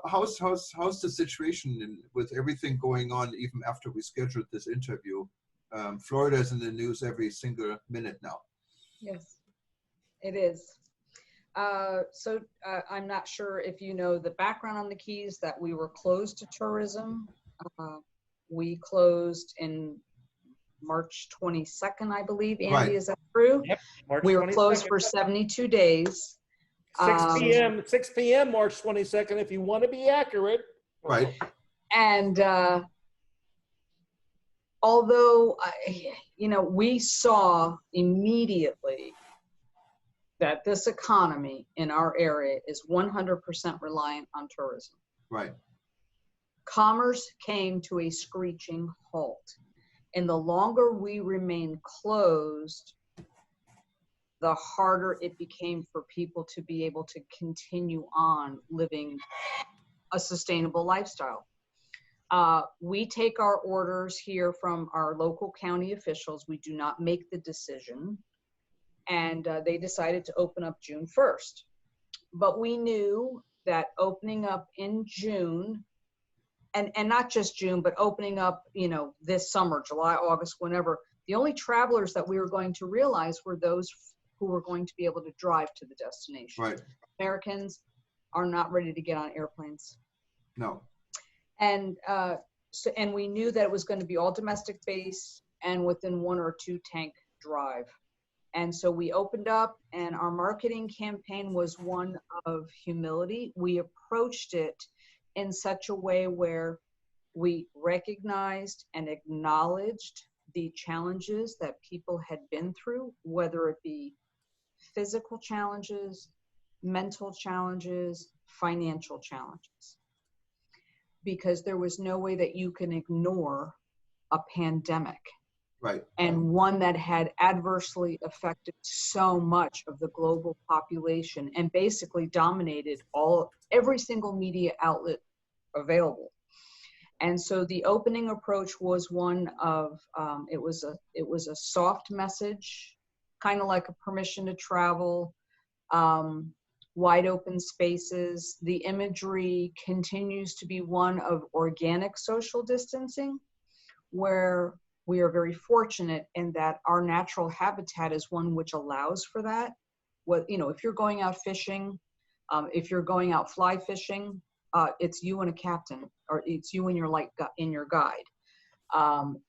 how's the situation with everything going on even after we scheduled this interview? Florida is in the news every single minute now. Yes, it is. So I'm not sure if you know the background on the Keys, that we were closed to tourism. We closed in March 22nd, I believe. Andy, Right. is that true? Yep, March We were 22nd. closed for 72 days. 6 p.m. March 22nd, if you want to be accurate. Right. And although, we saw immediately that this economy in our area is 100% reliant on tourism. Right. Commerce came to a screeching halt. And the longer we remained closed, the harder it became for people to be able to continue on living a sustainable lifestyle. We take our orders here from our local county officials. We do not make the decision. And they decided to open up June 1st. But we knew that opening up in June, and not just June, but opening up, this summer, July, August, whenever, the only travelers that we were going to realize were those who were going to be able to drive to the destination. Right. Americans are not ready to get on airplanes. No. And and we knew that it was going to be all domestic base and within 1 or 2 tank drive. And so we opened up, and our marketing campaign was one of humility. We approached it in such a way where we recognized and acknowledged the challenges that people had been through, whether it be physical challenges, mental challenges, financial challenges. Because there was no way that you can ignore a pandemic. Right. And one that had adversely affected so much of the global population and basically dominated every single media outlet available. And so the opening approach was one of it was a soft message, kind of like a permission to travel, wide open spaces. The imagery continues to be one of organic social distancing, where we are very fortunate in that our natural habitat is one which allows for that. If you're going out fishing, if you're going out fly fishing, it's you and a captain, or it's you and your guide.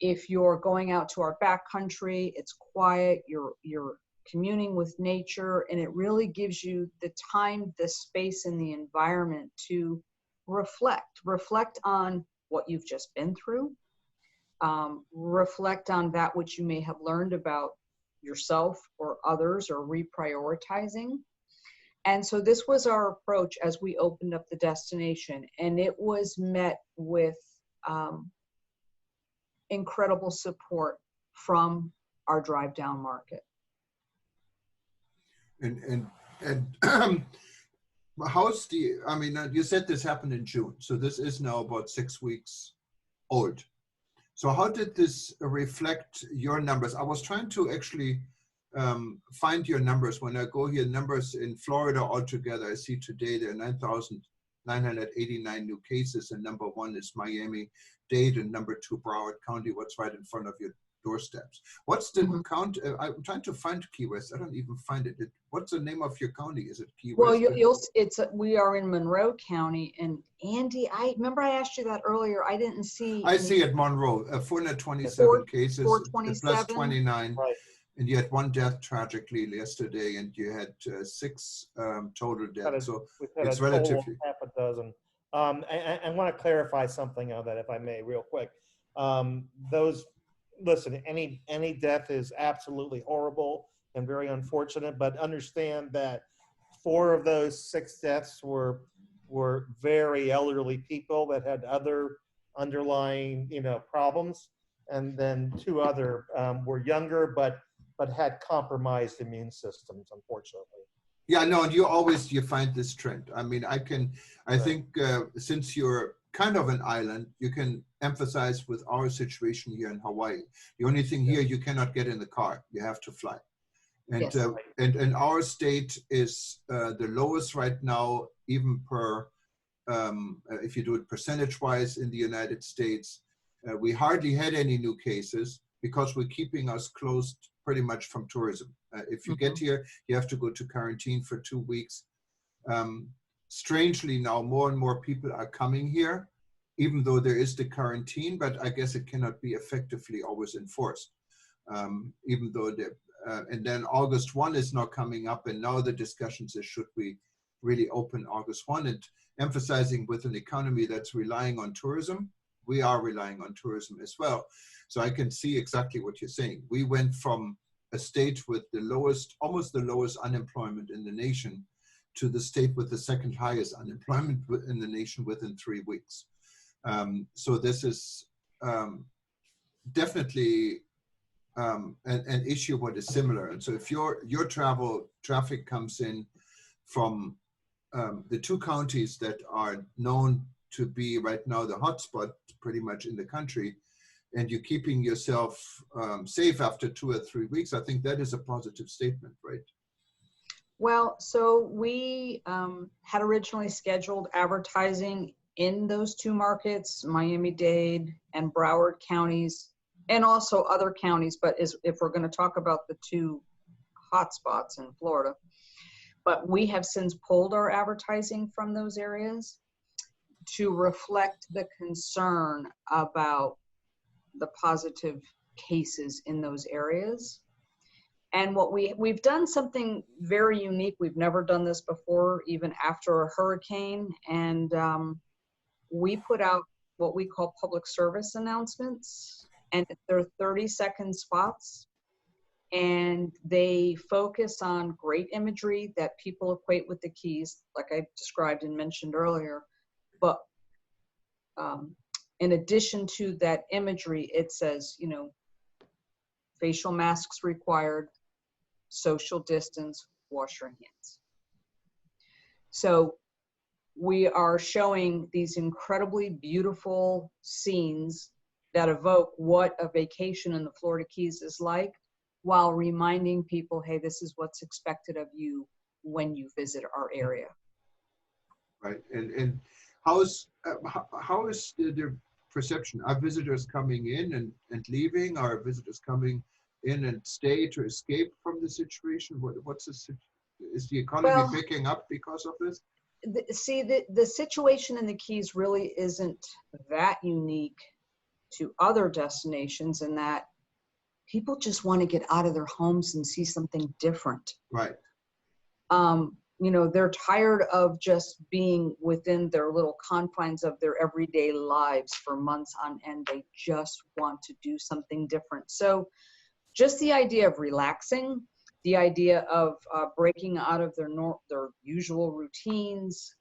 If you're going out to our back country, it's quiet, you're communing with nature, and it really gives you the time, the space, and the environment to reflect on what you've just been through. Reflect on that which you may have learned about yourself or others, or reprioritizing. And so this was our approach as we opened up the destination, and it was met with incredible support from our drive down market. And you said this happened in June, so this is now about 6 weeks old. So how did this reflect your numbers? I was trying to actually find your numbers. When I go here, numbers in Florida altogether, I see today there are 9,989 new cases, and number 1 is Miami-Dade, and number 2, Broward County, what's right in front of your doorsteps. What's the count? I'm trying to find Key West. I don't even find it. What's the name of your county? Is it Key West? Well, we are in Monroe County, and Andy, I remember I asked you that earlier. I didn't see. I see it, Monroe, 427 cases, 427. plus 29. Right. And you had 1 death tragically yesterday, and you had 6 total deaths. So it's relatively half a dozen. I want to clarify something on that, if I may, real quick. Listen, any death is absolutely horrible and very unfortunate, but understand that 4 of those 6 deaths were very elderly people that had other underlying problems, and then 2 other were younger but had compromised immune systems, unfortunately. Yeah, no, and you find this trend. I mean, I think since you're kind of an island, you can emphasize with our situation here in Hawaii. The only thing here, you cannot get in the car. You have to fly. And Yes. And our state is the lowest right now, even per if you do it percentage-wise in the United States. We hardly had any new cases because we're keeping us closed pretty much from tourism. If you get here, you have to go to quarantine for 2 weeks. Strangely now, more and more people are coming here, even though there is the quarantine, but I guess it cannot be effectively always enforced. Even though and then August 1 is now coming up, and now the discussions is should we really open August 1, and emphasizing with an economy that's relying on tourism, we are relying on tourism as well. So I can see exactly what you're saying. We went from a state with the lowest, almost the lowest unemployment in the nation, to the state with the second highest unemployment in the nation within 3 weeks. So this is definitely an issue what is similar. And so if your travel traffic comes in from the 2 counties that are known to be right now the hotspot pretty much in the country, and you're keeping yourself safe after 2 or 3 weeks, I think that is a positive statement, right? Well, so we had originally scheduled advertising in those 2 markets, Miami-Dade and Broward counties, and also other counties, but if we're going to talk about the 2 hotspots in Florida. But we have since pulled our advertising from those areas to reflect the concern about the positive cases in those areas. And what we've done something very unique. We've never done this before, even after a hurricane. And we put out what we call public service announcements, and they're 30-second spots. And they focus on great imagery that people equate with the Keys, like I described and mentioned earlier. But in addition to that imagery, it says, you know, facial masks required, social distance, wash your hands. So we are showing these incredibly beautiful scenes that evoke what a vacation in the Florida Keys is like, while reminding people, hey, this is what's expected of you when you visit our area. Right, and how is the perception? Are visitors coming in and leaving? Are visitors coming in and stay to escape from the situation? Is the economy picking up because of this? The situation in the Keys really isn't that unique to other destinations, in that people just want to get out of their homes and see something different. Right. You know, they're tired of just being within their little confines of their everyday lives for months on end. They just want to do something different. So just the idea of relaxing, the idea of breaking out of their usual routines.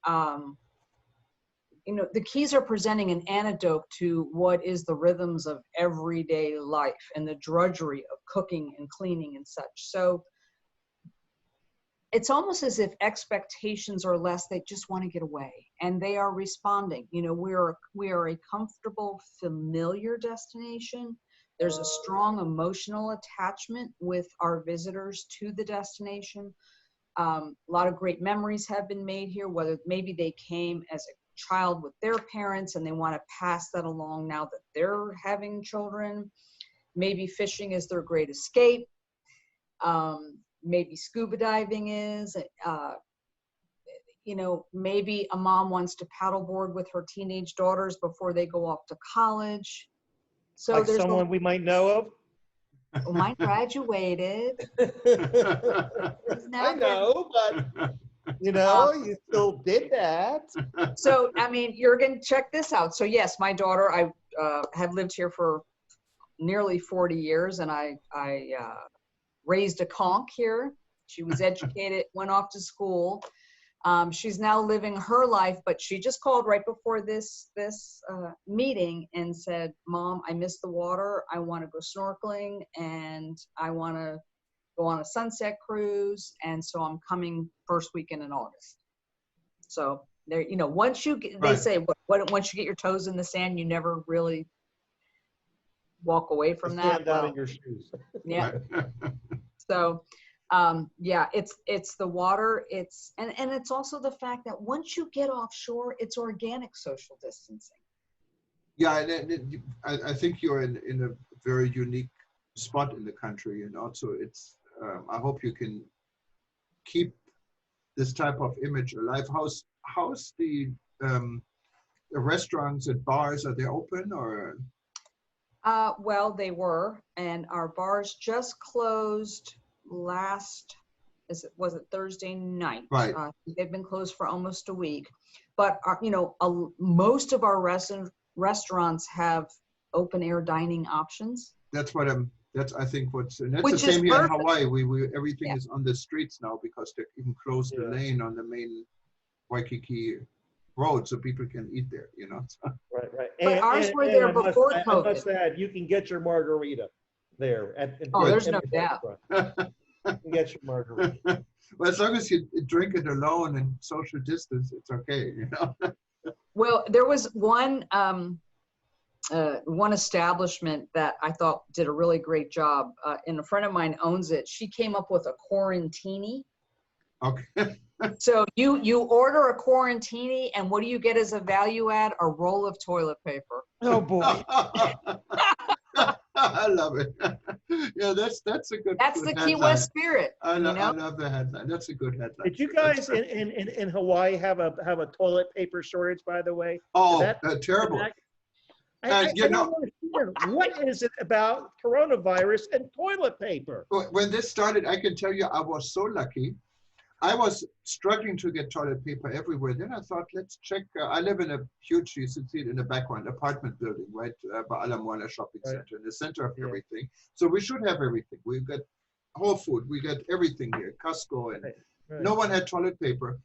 You know, the Keys are presenting an antidote to what is the rhythms of everyday life and the drudgery of cooking and cleaning and such. So it's almost as if expectations are less. They just want to get away, and they are responding. You know, we are a comfortable, familiar destination. There's a strong emotional attachment with our visitors to the destination. A lot of great memories have been made here, whether maybe they came as a child with their parents and they want to pass that along now that they're having children. Maybe fishing is their great escape. Maybe scuba diving is, you know, maybe a mom wants to paddleboard with her teenage daughters before they go off to college. So like there's someone we might know of. Well, mine graduated. I know, but you know, you still did that. So, I mean, Juergen, check this out. So yes, my daughter, I have lived here for nearly 40 years, and I raised a conch here. She was educated, went off to school. She's now living her life, but she just called right before this meeting and said, Mom, I miss the water. I want to go snorkeling, and I want to go on a sunset cruise. And so I'm coming first weekend in August. So there, you know, once you get, they say, once you get your toes in the sand, you never really walk away from that. Stand out in your shoes. Yeah. So, Yeah, it's the water. And it's also the fact that once you get offshore, it's organic social distancing. Yeah, and I think you're in a very unique spot in the country, and also it's. I hope you can keep this type of image alive. How's the restaurants and bars? Are they open or? Well, they were, and our bars just closed was it Thursday night? Right. They've been closed for almost a week, but most of our restaurants have open air dining options. That's what I think and that's Which the same is here in perfect. Hawaii. We everything is on the streets now because they even closed the lane on the main Waikiki road so people can eat there, So. Right. But ours were there before COVID. I must add, you can get your margarita there. There's no doubt. You can get your margarita. Well, as long as you drink it alone and social distance, it's okay, Well, there was one establishment that I thought did a really great job, and a friend of mine owns it. She came up with a quarantini. Okay. So you order a quarantini, and what do you get as a value add? A roll of toilet paper. Oh boy. I love it. Yeah, that's a good. That's the Key West spirit. I love the headline. That's a good headline. Did you guys in Hawaii have a toilet paper shortage, by the way? Oh, terrible. I don't understand. What is it about coronavirus and toilet paper? When this started, I can tell you I was so lucky. I was struggling to get toilet paper everywhere. Then I thought, let's check. I live in a huge, you can see it in the background, apartment building, right by Ala Moana Shopping Center, in the center of everything. So we should have everything. We've got Whole Food, we got everything here, Costco, and no one had toilet paper.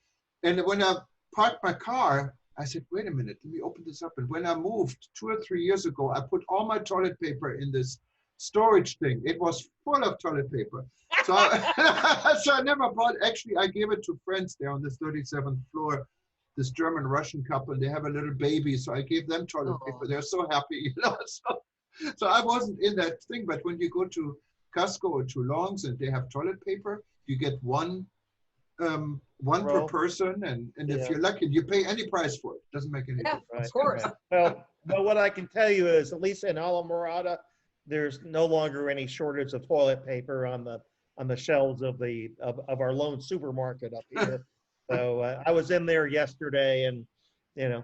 And when I parked my car, I said, wait a minute, let me open this up. And when I moved 2 or 3 years ago, I put all my toilet paper in this storage thing. It was full of toilet paper. So I never bought, actually, I gave it to friends there on this 37th floor, this German-Russian couple. They have a little baby, so I gave them toilet paper. They're so happy, So I wasn't in that thing, but when you go to Costco or to Long's and they have toilet paper, you get one per person, and if you're lucky, you pay any price for it. Doesn't make any difference. Of course. Well, what I can tell you is, at least in Ala Moana, there's no longer any shortage of toilet paper on the shelves of our lone supermarket up here. So I was in there yesterday, and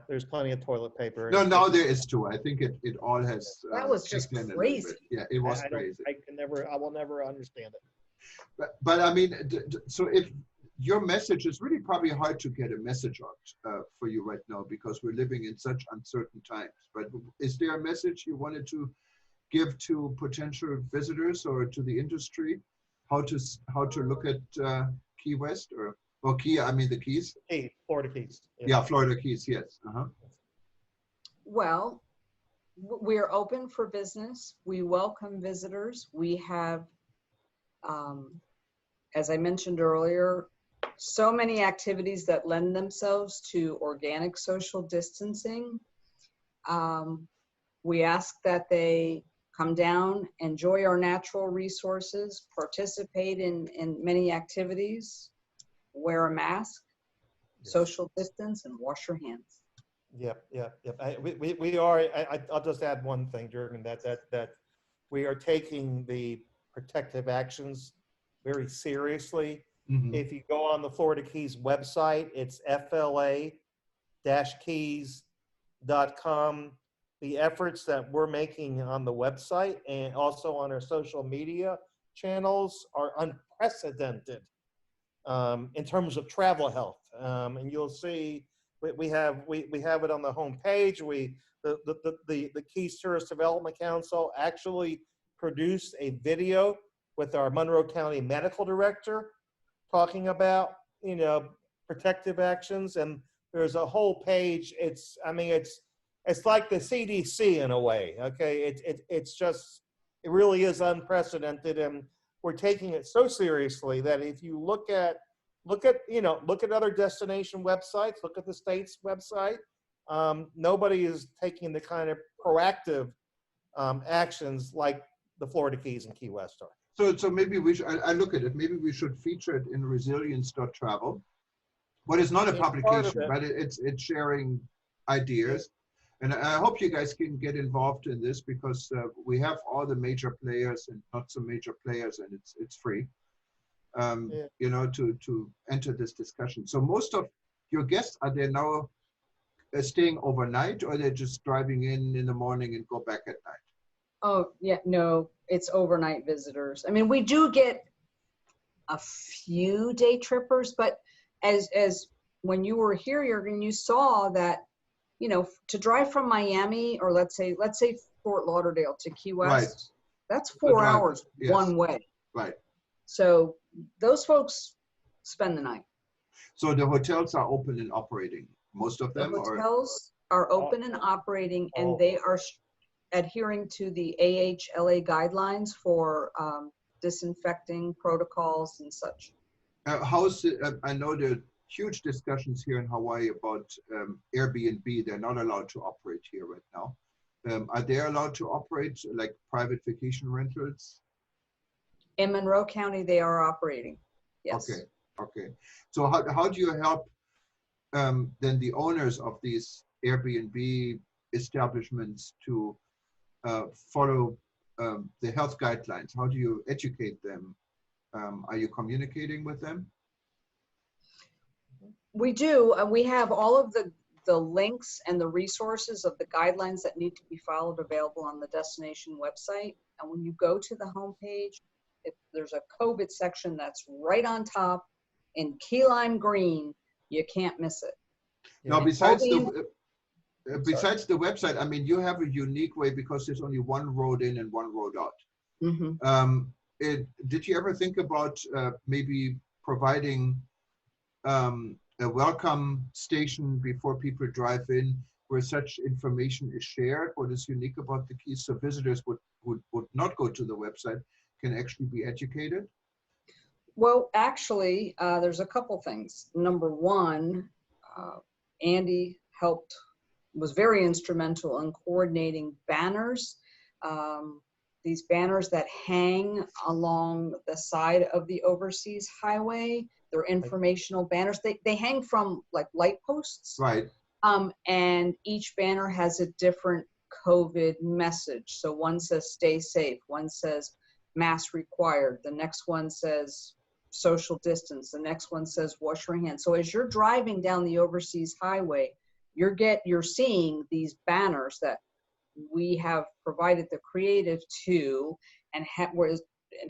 there's plenty of toilet paper. No, now there is too. I think it all has. That was just crazy. Yeah, it was crazy. I will never understand it. But I mean, so if your message is really probably hard to get a message out for you right now because we're living in such uncertain times. But is there a message you wanted to give to potential visitors or to the industry? How to look at Key West or Key? I mean the Keys. Florida Keys. Yeah, Florida Keys. Yes. Well, we're open for business. We welcome visitors. We have, as I mentioned earlier, so many activities that lend themselves to organic social distancing. We ask that they come down, enjoy our natural resources, participate in many activities, wear a mask, social distance, and wash your hands. Yep. We are. I'll just add one thing, Juergen, that we are taking the protective actions very seriously. Mm-hmm. If you go on the Florida Keys website, it's fla-keys.com. The efforts that we're making on the website and also on our social media channels are unprecedented in terms of travel health. And you'll see we have it on the homepage. The Keys Tourist Development Council actually produced a video with our Monroe County Medical Director talking about protective actions, and there's a whole page. It's like the CDC in a way. Okay, it really is unprecedented, and we're taking it so seriously that if you look at other destination websites, look at the state's website, nobody is taking the kind of proactive actions like the Florida Keys and Key West are. So maybe we should, I look at it, maybe we should feature it in resilience.travel. But it's not a publication, but it's sharing ideas. And I hope you guys can get involved in this, because we have all the major players and not so major players, and it's free, you know, to enter this discussion. So most of your guests, are they now staying overnight, or they're just driving in the morning and go back at night? Oh, yeah, no, it's overnight visitors. I mean, we do get a few day trippers, but as when you were here, Juergen, you saw that, you know, to drive from Miami, or let's say Fort Lauderdale to Key West, Right. that's 4 hours yes. one way. Right. So those folks spend the night. So the hotels are open and operating, most of them? The hotels are open and operating, and they are adhering to the AHLA guidelines for disinfecting protocols and such. How's it, I know there are huge discussions here in Hawaii about Airbnb. They're not allowed to operate here right now. Are they allowed to operate like private vacation rentals? In Monroe County, they are operating, yes. Okay, okay. So how do you help then the owners of these Airbnb establishments to follow the health guidelines? How do you educate them? Are you communicating with them? We do. We have all of the links and the resources of the guidelines that need to be followed available on the destination website. And when you go to the homepage, there's a COVID section that's right on top in key lime green. You can't miss it. Now, besides the website, I mean, you have a unique way, because there's only one road in and one road out. Mm-hmm. Did you ever think about maybe providing a welcome station before people drive in, where such information is shared? What is unique about the keys, so visitors would not go to the website, can actually be educated? Well, actually, there's a couple things. Number one, Andy was very instrumental in coordinating banners. These banners that hang along the side of the overseas highway, they're informational banners. They hang from like light posts. Right. And each banner has a different COVID message. So one says stay safe, one says mask required, the next one says social distance, the next one says wash your hands. So as you're driving down the overseas highway, you're seeing these banners that we have provided the creative to, and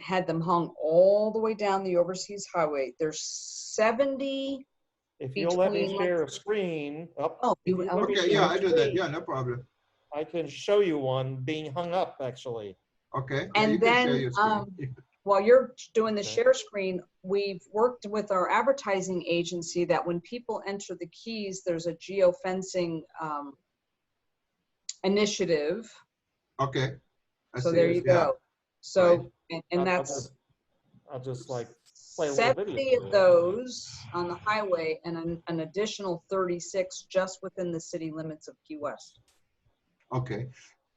had them hung all the way down the overseas highway. There's 70. If you'll let me share a screen. Okay, yeah, I do that. Yeah, no problem. I can show you one being hung up, actually. Okay. And then while you're doing the share screen, we've worked with our advertising agency that when people enter the keys, there's a geofencing initiative. Okay. So there you go. So, right. and that's I'll just like play a 70 of those on the highway, and an additional 36 just within the city limits of Key West. Okay.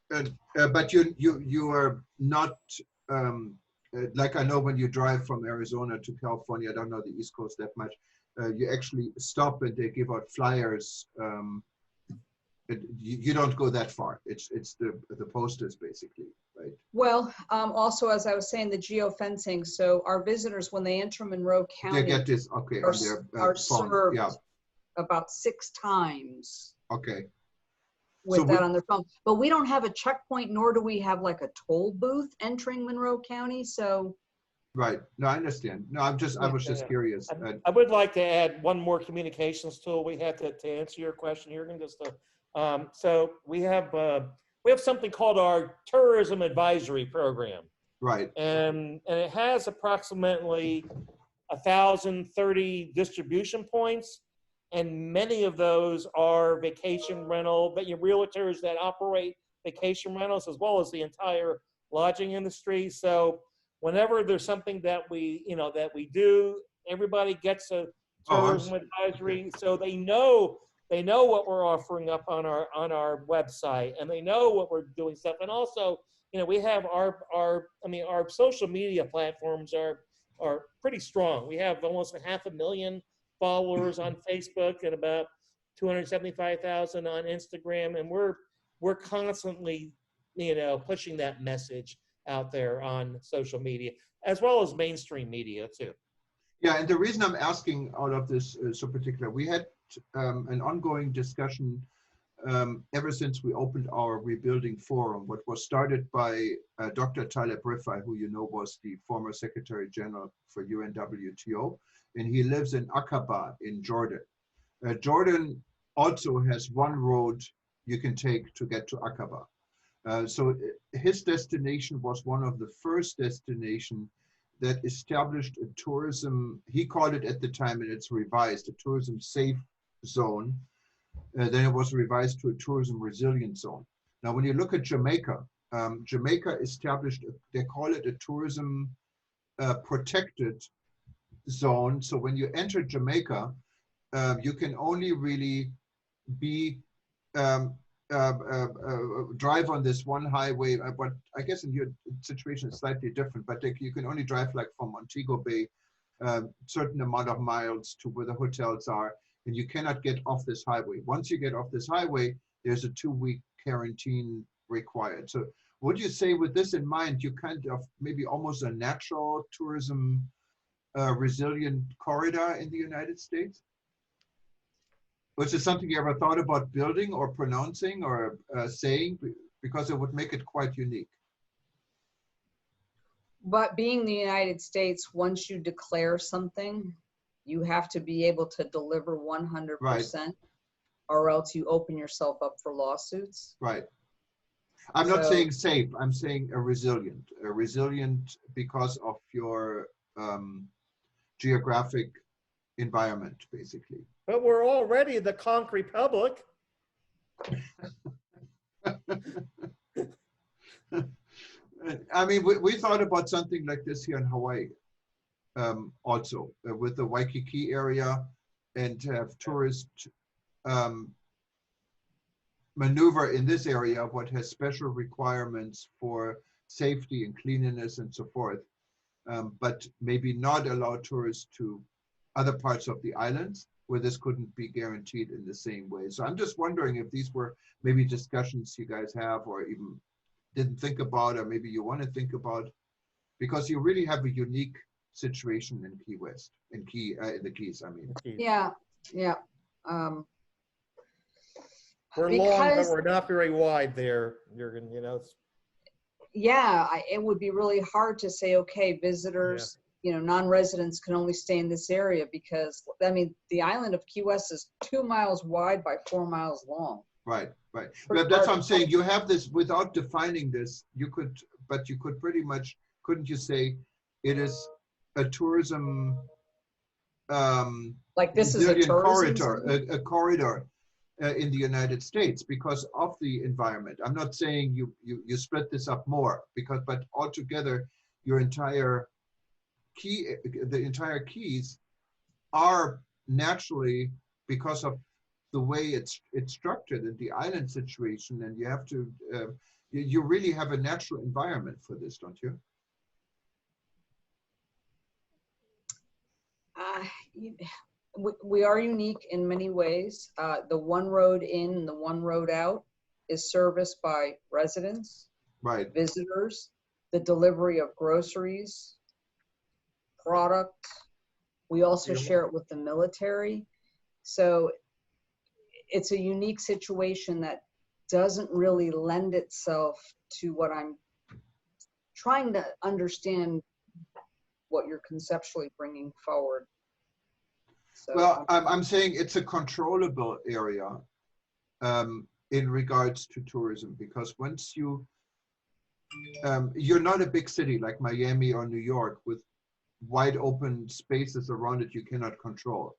But you are not, like I know when you drive from Arizona to California, I don't know the East Coast that much, you actually stop and they give out flyers. You don't go that far. It's the posters basically, right? Well, also, as I was saying, the geofencing. So our visitors, when they enter Monroe County, they get this, okay, on their are phone. served Yeah. about 6 times. Okay. With So that on their phone. But we don't have a checkpoint, nor do we have like a toll booth entering Monroe County. So. Right. No, I understand. No, I was just curious. I would like to add one more communications tool we have to answer your question here. So we have something called our tourism advisory program. Right. And it has approximately 1,030 distribution points. And many of those are vacation rental, but your realtors that operate vacation rentals, as well as the entire lodging industry. So whenever there's something that we do, everybody gets a tourism advisory, so they know what we're offering up on our website, and they know what we're doing stuff. And also, we have our social media platforms are pretty strong. We have almost 500,000 followers on Facebook and about 275,000 on Instagram, and we're constantly, pushing that message out there on social media, as well as mainstream media too. Yeah, and the reason I'm asking all of this so particular, we had an ongoing discussion ever since we opened our Rebuilding Forum, what was started by Dr. Taleb Rifai, who was the former Secretary General for UNWTO, and he lives in Aqaba in Jordan. Jordan also has one road you can take to get to Aqaba. So his destination was one of the first destinations that established a tourism, he called it at the time, and it's revised, a tourism safe zone. Then it was revised to a tourism resilient zone. Now, when you look at Jamaica, Jamaica established, they call it a tourism protected zone. So when you enter Jamaica, you can only really be drive on this one highway, but I guess in your situation it's slightly different, but you can only drive like from Montego Bay, certain amount of miles to where the hotels are, and you cannot get off this highway. Once you get off this highway, there's a 2-week quarantine required. So would you say with this in mind, you kind of maybe almost a natural tourism resilient corridor in the United States? Was it something you ever thought about building or pronouncing or saying? Because it would make it quite unique. But being the United States, once you declare something, you have to be able to deliver 100%, right, or else you open yourself up for lawsuits. Right. I'm not saying safe, I'm saying a resilient because of your geographic environment, basically. But we're already the Conch Republic. I mean, we thought about something like this here in Hawaii, also with the Waikiki area, and to have tourists maneuver in this area, what has special requirements for safety and cleanliness and so forth, but maybe not allow tourists to other parts of the islands where this couldn't be guaranteed in the same way. So I'm just wondering if these were maybe discussions you guys have or even didn't think about, or maybe you want to think about, because you really have a unique situation in Key West, in the Keys, I mean. Yeah, yeah. We're long, but we're not very wide there, Juergen, Yeah, it would be really hard to say, okay, visitors, non-residents can only stay in this area, because, I mean, the island of Key West is 2 miles wide by 4 miles long. Right, right. But that's what I'm saying. You have this, without defining this, you could pretty much, couldn't you say it is a tourism, like this is a tourism corridor in the United States because of the environment. I'm not saying you split this up more, but altogether the entire Keys are naturally, because of the way it's structured in the island situation, and you have to, you really have a natural environment for this, don't you? We are unique in many ways. The one road in and the one road out is serviced by residents, right, visitors, the delivery of groceries, product. We also share it with the military. So it's a unique situation that doesn't really lend itself to what I'm trying to understand, what you're conceptually bringing forward. So, well, I'm saying it's a controllable area in regards to tourism, because once you're not a big city like Miami or New York with wide open spaces around it you cannot control.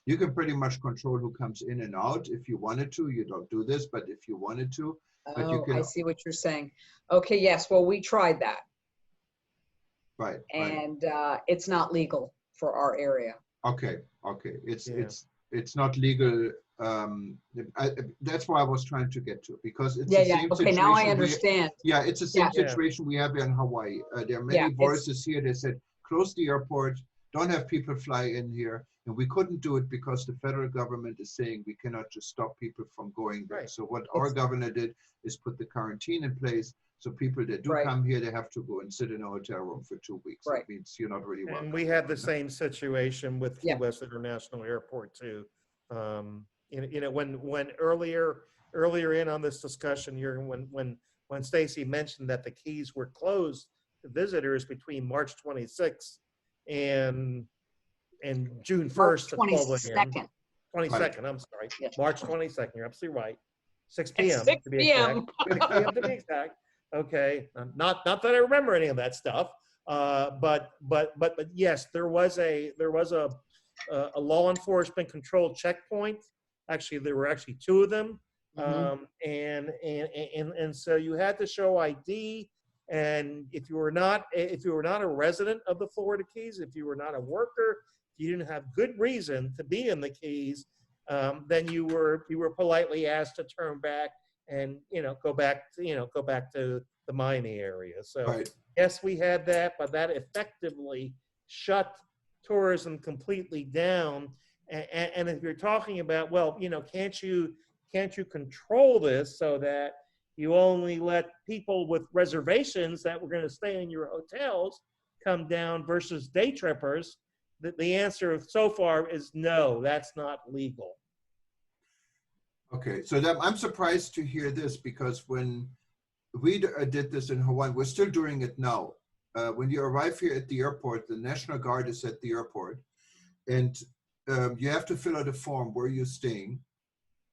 You can pretty much control who comes in and out if you wanted to. You don't do this, but if you wanted to. But you can, I see what you're saying. Okay, yes, well, we tried that. Right. And it's not legal for our area. Okay, okay. It's not legal That's why I was trying to get to, because it's Yeah, the yeah. same Okay, situation. now I understand. It's the same Yeah. situation we have in Hawaii. There are many Yeah, voices here that said, close the airport, don't have people fly in here. And we couldn't do it because the federal government is saying we cannot just stop people from going there. Right. So what our governor did is put the quarantine in place. So people that do come here, they have to go and sit in a hotel room for 2 weeks. Right. That means you're not really welcome. And we had the same situation with Key West International Airport too. When earlier in on this discussion, when Stacey mentioned that the Keys were closed to visitors between March 26th and June 1st at 12 a.m. 22nd, I'm sorry. Yes. March 22nd, you're absolutely right. 6 p.m. 6 to be p.m. exact. 6 p.m. to be exact. Okay. Not that I remember any of that stuff. But yes, there was a law enforcement controlled checkpoint. Actually, there were actually two of them. And so you had to show ID. And if you were not a resident of the Florida Keys, if you were not a worker, if you didn't have good reason to be in the Keys, then you were politely asked to turn back and go back to the Miami area. So yes, we had that, but that effectively shut tourism completely down. And if you're talking about, well, can't you control this so that you only let people with reservations that were going to stay in your hotels come down versus day trippers? The answer so far is no, that's not legal. Okay, so I'm surprised to hear this, because when we did this in Hawaii, we're still doing it now. When you arrive here at the airport, the National Guard is at the airport, and you have to fill out a form where you're staying.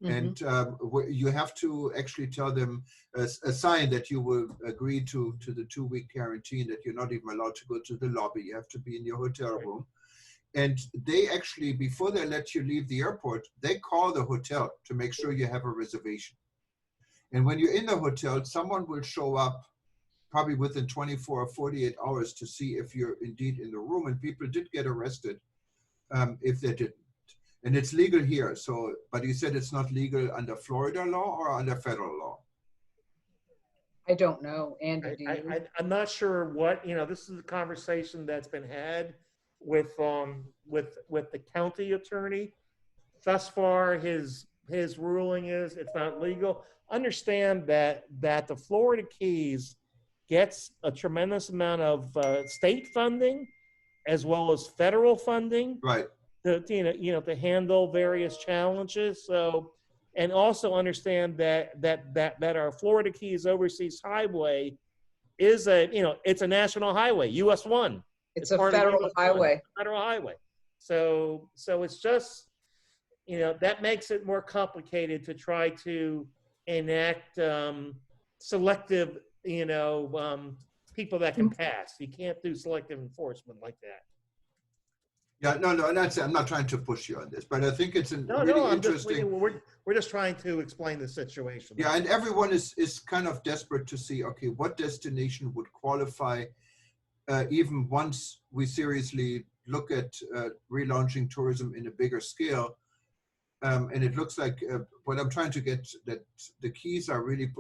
And you have to actually tell them a sign that you will agree to the 2-week quarantine, that you're not even allowed to go to the lobby. You have to be in your hotel room. And they actually, before they let you leave the airport, they call the hotel to make sure you have a reservation. And when you're in the hotel, someone will show up probably within 24 or 48 hours to see if you're indeed in the room. And people did get arrested if they didn't. And it's legal here. So, but you said it's not legal under Florida law or under federal law? I don't know, Andy. I'm not sure what, this is a conversation that's been had with the county attorney. Thus far, his ruling is it's not legal. Understand that the Florida Keys gets a tremendous amount of state funding as well as federal funding. Right. To handle various challenges. So, and also understand that our Florida Keys Overseas Highway is it's a national highway, US 1. It's a federal highway. Federal highway. So it's just, that makes it more complicated to try to enact selective, people that can pass. You can't do selective enforcement like that. Yeah, no, I'm not trying to push you on this, but I think it's interesting. We're just trying to explain the situation. Yeah, and everyone is kind of desperate to see, okay, what destination would qualify, even once we seriously look at relaunching tourism in a bigger scale. And it looks like what I'm trying to get, that the Keys are really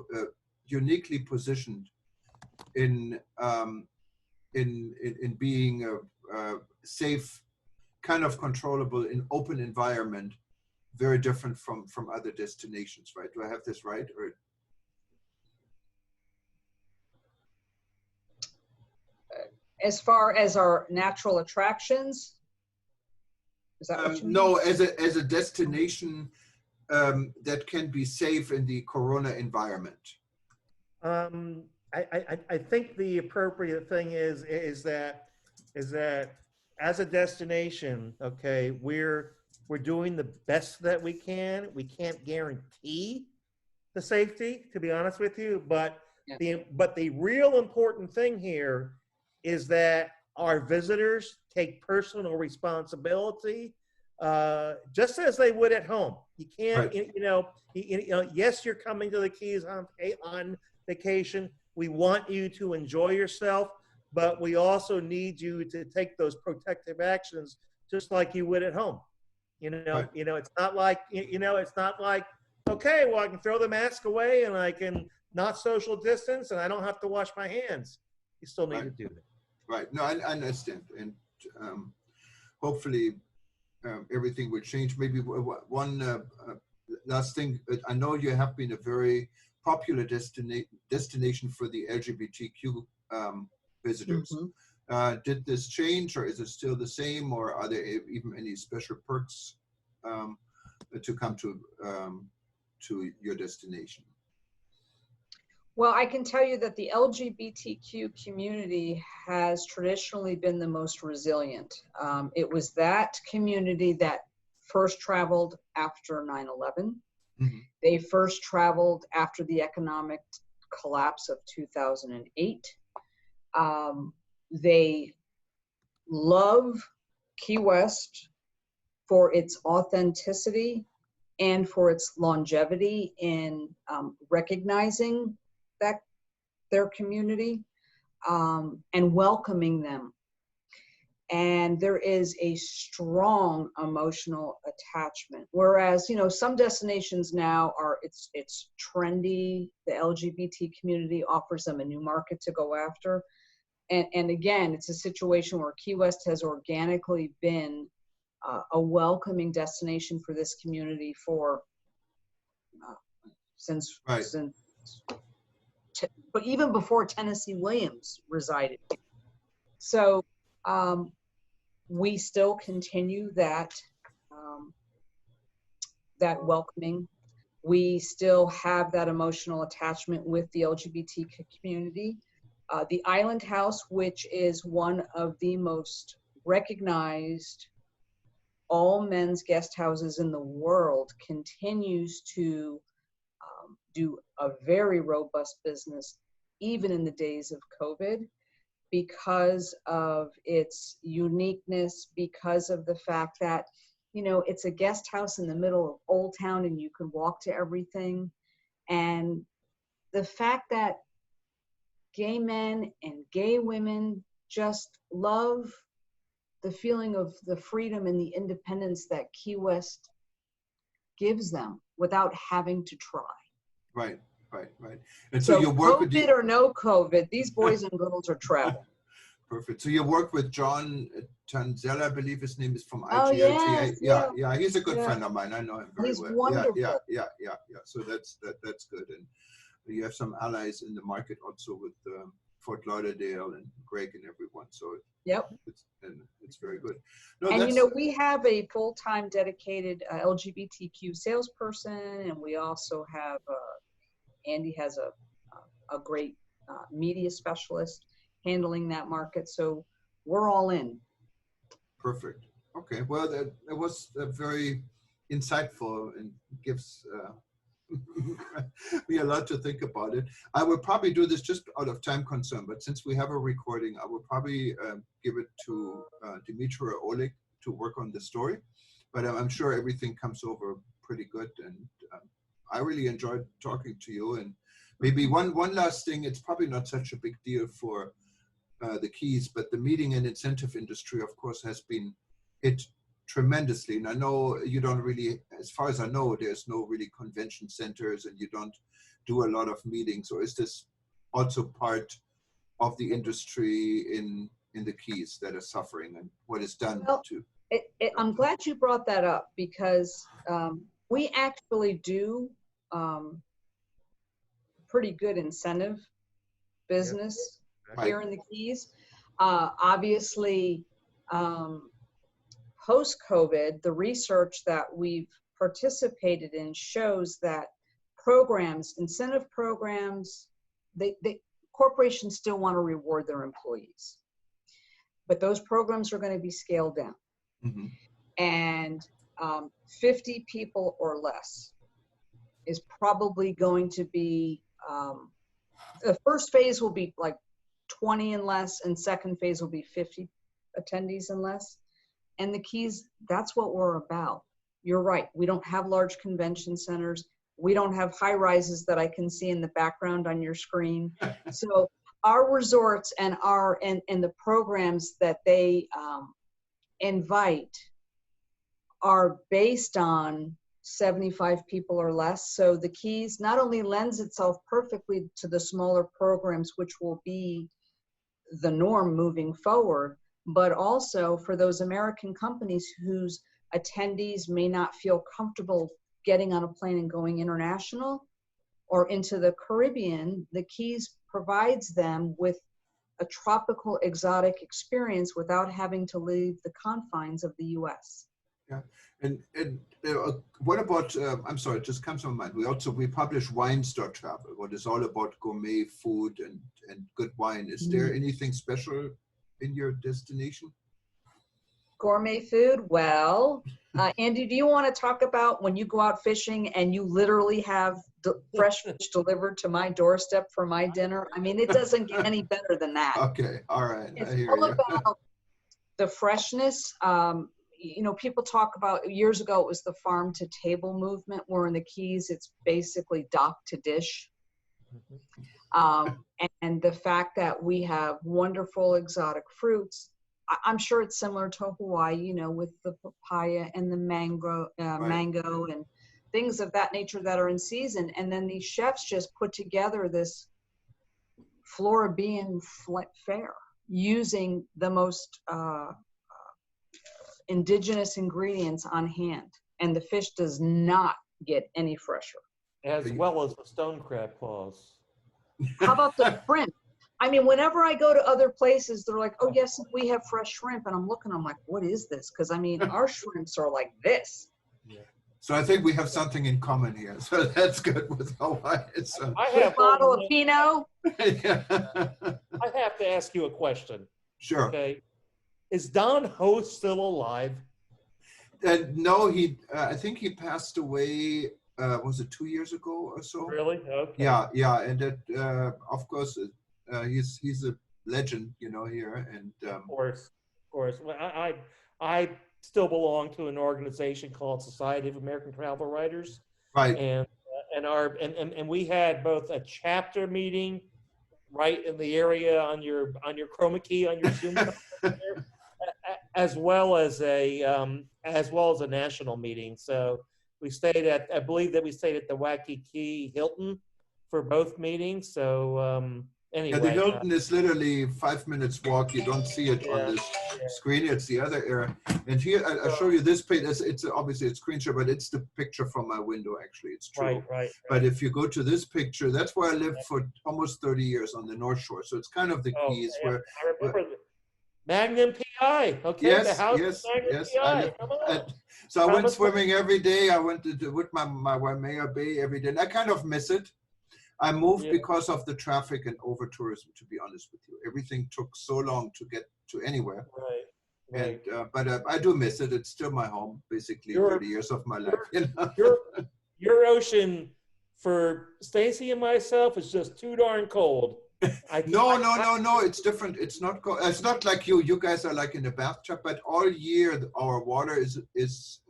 uniquely positioned in being a safe, kind of controllable, in open environment, very different from other destinations, right? Do I have this right? Or as far as our natural attractions, is that what you mean? No, as a destination that can be safe in the Corona environment. I think the appropriate thing is that as a destination, okay, we're doing the best that we can. We can't guarantee the safety, to be honest with you, but the real important thing here is that our visitors take personal responsibility, just as they would at home. You can't, yes, you're coming to the Keys on vacation. We want you to enjoy yourself, but we also need you to take those protective actions just like you would at home. Right. It's not like, it's not like, okay, well, I can throw the mask away and I can not social distance and I don't have to wash my hands. You still need to do that. Right. No, I understand. And hopefully everything will change. Maybe one last thing. I know you have been a very popular destination for the LGBTQ visitors. Mm-hmm. Did this change, or is it still the same, or are there even any special perks to come to your destination? Well, I can tell you that the LGBTQ community has traditionally been the most resilient. It was that community that first traveled after 9/11. Mm-hmm. They first traveled after the economic collapse of 2008. They love Key West for its authenticity and for its longevity in recognizing that their community and welcoming them. And there is a strong emotional attachment. Whereas, some destinations now are, it's trendy. The LGBT community offers them a new market to go after. And again, it's a situation where Key West has organically been a welcoming destination for this community for since but even before Tennessee Williams resided. So we still continue that welcoming. We still have that emotional attachment with the LGBT community. The Island House, which is one of the most recognized all men's guest houses in the world, continues to do a very robust business, even in the days of COVID, because of its uniqueness, because of the fact that, it's a guest house in the middle of Old Town and you can walk to everything. And the fact that gay men and gay women just love the feeling of the freedom and the independence that Key West gives them without having to try. Right. And so you work COVID with or no COVID, these boys and girls are traveling. Perfect. So you work with John Tanzella, I believe his name is, from IGLTA. Oh, yes, yeah. He's a good friend of mine. I know him very well. He's wonderful. Yeah. So that's good. And you have some allies in the market also with Fort Lauderdale and Greg and everyone. So yep, it's very good. No, and we have a full-time dedicated LGBTQ salesperson, and we also have Andy has a great media specialist handling that market. So we're all in. Perfect. Okay. Well, that was very insightful and gives me a lot to think about it. I would probably do this just out of time concern, but since we have a recording, I would probably give it to Dimitri or Oleg to work on the story. But I'm sure everything comes over pretty good, and I really enjoyed talking to you. And maybe one last thing, it's probably not such a big deal for the Keys, but the meeting and incentive industry, of course, has been hit tremendously. And I know you don't really, as far as I know, there's no really convention centers and you don't do a lot of meetings. Or is this also part of the industry in the Keys that are suffering, and what is done to? I'm glad you brought that up, because we actually do pretty good incentive business here in the Keys. Obviously, post-COVID, the research that we've participated in shows that incentive programs, corporations still want to reward their employees, but those programs are going to be scaled down. Mm-hmm. And 50 people or less is probably going to be, the first phase will be like 20 and less, and second phase will be 50 attendees and less. And the Keys, that's what we're about. You're right. We don't have large convention centers. We don't have high rises that I can see in the background on your screen. So our resorts and the programs that they invite are based on 75 people or less. So the Keys not only lends itself perfectly to the smaller programs, which will be the norm moving forward, but also for those American companies whose attendees may not feel comfortable getting on a plane and going international or into the Caribbean, the Keys provides them with a tropical exotic experience without having to leave the confines of the US. Yeah, and what about, I'm sorry, it just comes to my mind. We publish Wine Store Travel, what is all about gourmet food and good wine. Is there anything special in your destination? Gourmet food? Well, Andy, do you want to talk about when you go out fishing and you literally have fresh fish delivered to my doorstep for my dinner? I mean, it doesn't get any better than that. Okay, all right, It's I hear all you. about the freshness. You know, people talk about, years ago, it was the farm to table movement, where in the Keys, it's basically dock to dish. And the fact that we have wonderful exotic fruits, I'm sure it's similar to Hawaii, you know, with the papaya and the mango and things of that nature that are in season. And then these chefs just put together this Floridian fare using the most indigenous ingredients on hand. And the fish does not get any fresher. As well as the stone crab claws. How about the shrimp? I mean, whenever I go to other places, they're like, oh, yes, we have fresh shrimp. And I'm looking, I'm like, what is this? Because, I mean, our shrimps are like this. Yeah. So I think we have something in common here. So that's good with Hawaii. I have a bottle of Pinot. Yeah. I have to ask you a question. Sure. Okay. Is Don Ho still alive? No, I think he passed away, was it 2 years ago or so? Really? Okay. Yeah. And that, of course, he's a legend, you know, here. And Of course. Well, I still belong to an organization called Society of American Travel Writers. Right. And we had both a chapter meeting right in the area on your chroma key on your Zoom as well as a national meeting. So we stayed at, I believe that we stayed at the Waikiki Hilton for both meetings. So anyway. Yeah, the Hilton is literally 5 minutes walk. You don't see it on this screen. It's the other area. And here, I'll show you this page. It's obviously a screen shot, but it's the picture from my window, actually. It's true. Right. But if you go to this picture, that's where I lived for almost 30 years on the North Shore. So it's kind of the Keys where. I remember Magnum PI. Okay. Yes, the house yes, Magnum yes. PI. Come on. So I went swimming every day. I went with my Waimea Bay every day. And I kind of miss it. I moved because of the traffic and over tourism, to be honest with you. Everything took so long to get to anywhere. Right. And but I do miss it. It's still my home, basically 30 years of my life. You know? Your ocean for Stacey and myself is just too darn cold. No. It's different. It's not cold. It's not like you. You guys are like in a bathtub, but all year our water is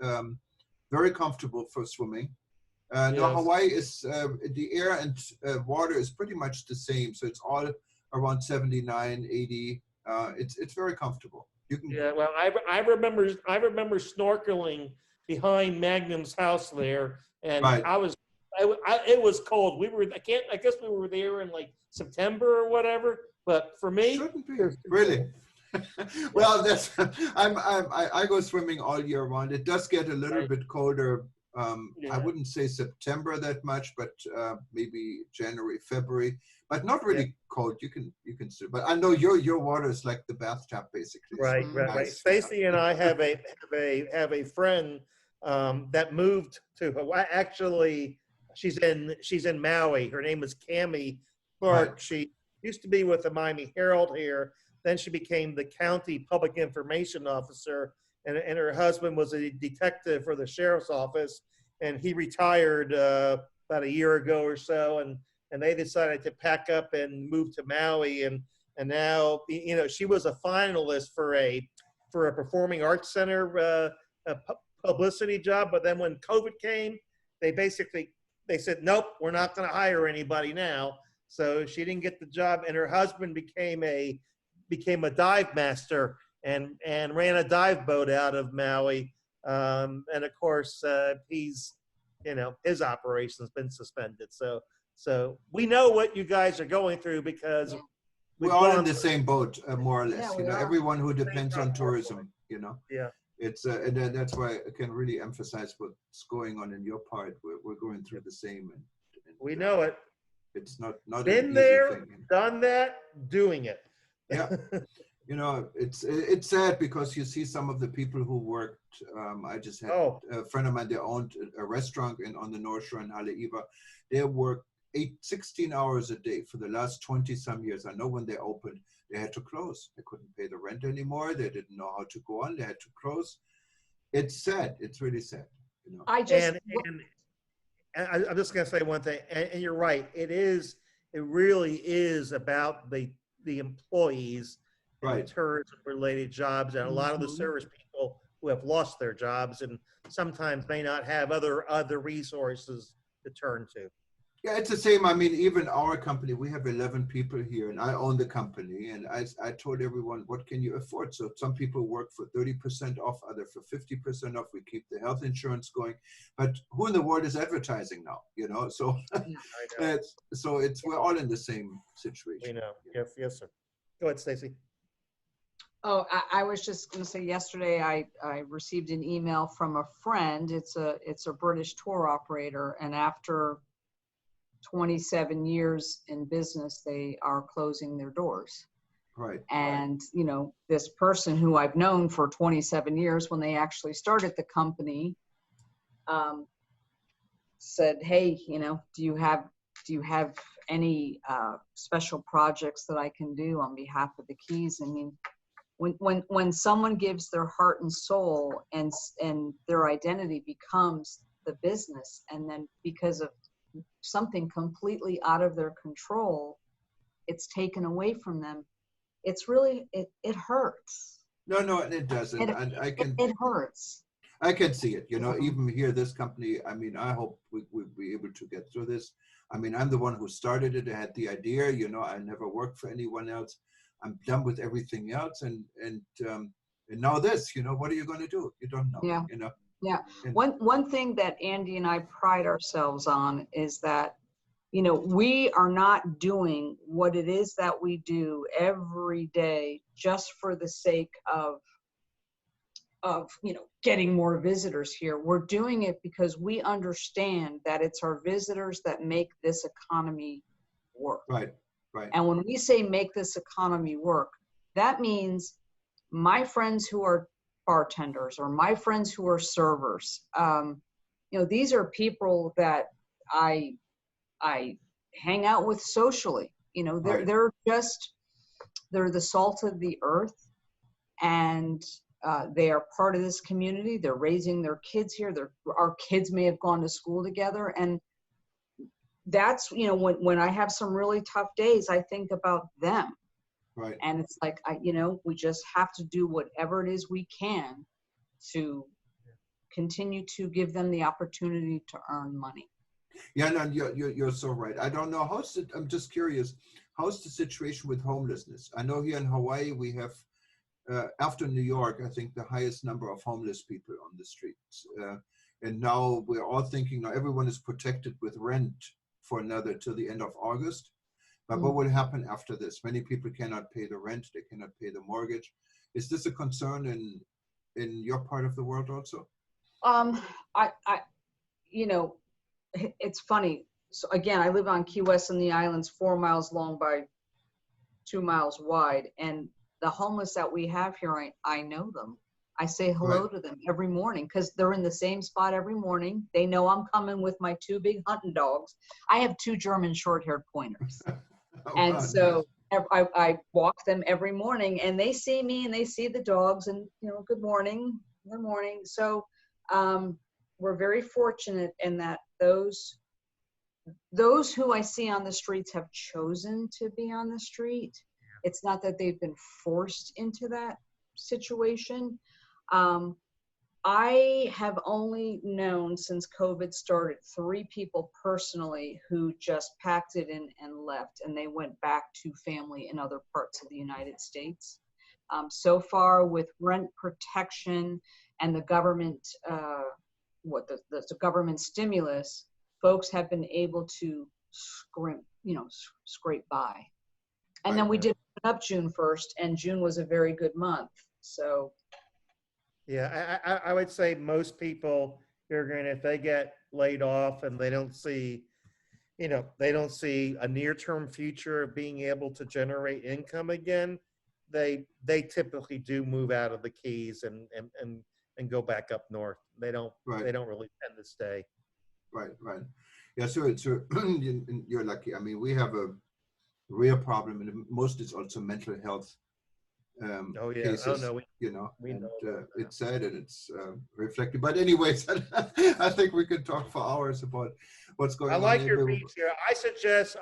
very comfortable for swimming. No, Hawaii is the air and water is pretty much the same. So it's all around 79, 80. It's very comfortable. You can. Yeah. Well, I remember snorkeling behind Magnum's house there, and it was cold. I guess we were there in like September or whatever. But for me, shouldn't be really. Well, that's I go swimming all year round. It does get a little bit colder. I wouldn't say September that much, but maybe January, February, but not really cold. You can still. But I know your water is like the bathtub, basically. Right. Stacey and I have a friend that moved to Hawaii. Actually, she's in Maui. Her name is Cammie Clark. Right. She used to be with the Miami Herald here. Then she became the county public information officer. And her husband was a detective for the sheriff's office, and he retired about a year ago or so. And they decided to pack up and move to Maui. And now, you know, she was a finalist for a performing arts center publicity job. But then when COVID came, they said, nope, we're not going to hire anybody now. So she didn't get the job, and her husband became a dive master. And ran a dive boat out of Maui And of course, he's, you know, his operation's been suspended. So we know what you guys are going through because we're all in the same boat, more or less. Yeah, You we know, are. everyone who depends on tourism, you know. Yeah. It's and that's why I can really emphasize what's going on in your part. We're going through the same, and We know it. It's not an Been easy there, thing. done that, doing it. Yeah. You know, it's sad because you see some of the people who worked. I just had a friend of mine. They owned a restaurant on the North Shore in Haleiwa. They worked 16 hours a day for the last 20 some years. I know when they opened, they had to close. They couldn't pay the rent anymore. They didn't know how to go on. They had to close. It's sad. It's really sad. You know. I'm just going to say one thing, and you're right. It really is about the employees. Right. Tourism-related jobs, and a lot of the service people who have lost their jobs and sometimes may not have other resources to turn to. Yeah, it's the same. I mean, even our company, we have 11 people here, and I own the company. And I told everyone, what can you afford? So some people work for 30% off, others for 50% off. We keep the health insurance going. But who in the world is advertising now? You know, so we're all in the same situation. We know. Yes, sir. Go ahead, Stacey. Oh, I was just going to say, yesterday I received an email from a friend. It's a British tour operator, and after 27 years in business, they are closing their doors. Right. And you know, this person who I've known for 27 years, when they actually started the company, said, "Hey, you know, do you have any special projects that I can do on behalf of the Keys?" I mean, when someone gives their heart and soul and their identity becomes the business, and then because of something completely out of their control, it's taken away from them, it's really, it hurts. No, it doesn't. It hurts. I can see it, you know, even here, this company, I mean, I hope we'll be able to get through this. I mean, I'm the one who started it. I had the idea, you know, I never worked for anyone else. I'm done with everything else. And now this, you know, what are you going to do? You don't know, you know. Yeah. One thing that Andy and I pride ourselves on is that, you know, we are not doing what it is that we do every day just for the sake of you know, getting more visitors here. We're doing it because we understand that it's our visitors that make this economy work. Right. And when we say make this economy work, that means my friends who are bartenders or my friends who are servers, you know, these are people that I hang out with socially. You know, they're the salt of the earth, and they are part of this community. They're raising their kids here. Our kids may have gone to school together, and that's, you know, when I have some really tough days, I think about them. Right. And it's like, you know, we just have to do whatever it is we can to continue to give them the opportunity to earn money. Yeah, no, you're so right. I don't know, I'm just curious, how's the situation with homelessness? I know here in Hawaii, we have, after New York, I think the highest number of homeless people on the streets. And now we're all thinking, now everyone is protected with rent for till the end of August. But what will happen after this? Many people cannot pay the rent, they cannot pay the mortgage. Is this a concern in your part of the world also? You know, it's funny. So again, I live on Key West in the islands, 4 miles long by 2 miles wide. And the homeless that we have here, I know them. I say hello to them every morning because they're in the same spot every morning. They know I'm coming with my 2 big hunting dogs. I have 2 German short-haired pointers. And so I walk them every morning, and they see me and they see the dogs, and, you know, good morning. So we're very fortunate in that those who I see on the streets have chosen to be on the street. It's not that they've been forced into that situation. I have only known since COVID started 3 people personally who just packed it in and left, and they went back to family in other parts of the United States. So far, with rent protection and the government, the government stimulus, folks have been able to scrape by. And then we did open up June 1st, and June was a very good month. So. Yeah, I would say most people, Juergen, if they get laid off and they don't see, they don't see a near-term future of being able to generate income again, they typically do move out of the Keys and go back up north. They don't really tend to stay. Right. Yeah, so you're lucky. I mean, we have a real problem, and most is also mental health cases. Oh no, it's sad and it's reflected. But anyways, I think we could talk for hours about what's going on. I like your beats here.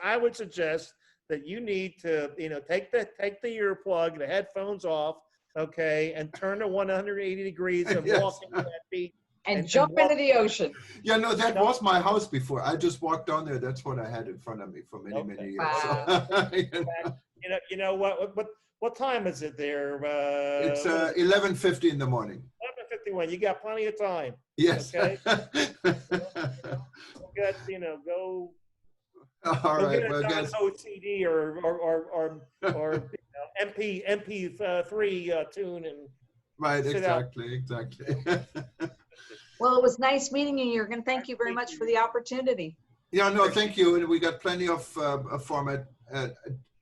I would suggest that you need to, take the earplug, the headphones off, okay, and turn to 180 degrees and walk into that beach. And jump into the ocean. Yeah, no, that was my house before. I just walked down there. That's what I had in front of me for many years. Wow. So, what time is it there? It's 11:50 in the morning. 11:51. You got plenty of time. Yes. Okay. Go. All right. Well, get OCD or MP3 tune and. Right. Exactly. Well, it was nice meeting you, Juergen. Thank you very much for the opportunity. Yeah, no, thank you. And we got plenty of format.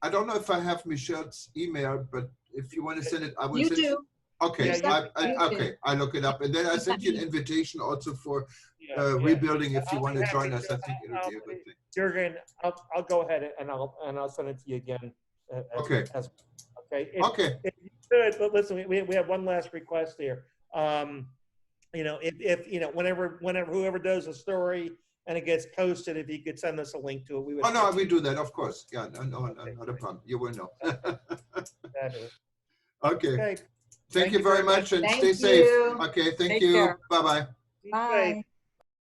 I don't know if I have Michelle's email, but if you want to send it, I will send it. You do. Okay, I look it up. And then I sent you an invitation also for rebuilding if you want to join us. I think it'll be a good thing. Juergen, I'll go ahead and I'll send it to you again. Okay. Okay. If you could, but listen, we have one last request here. If whenever whoever does a story and it gets posted, if you could send us a link to it, we would. Oh no, we do that, of course. Yeah, no, not a problem. You will know. Okay. Thank you very much, and stay safe. Okay, thank you. Bye-bye. Bye.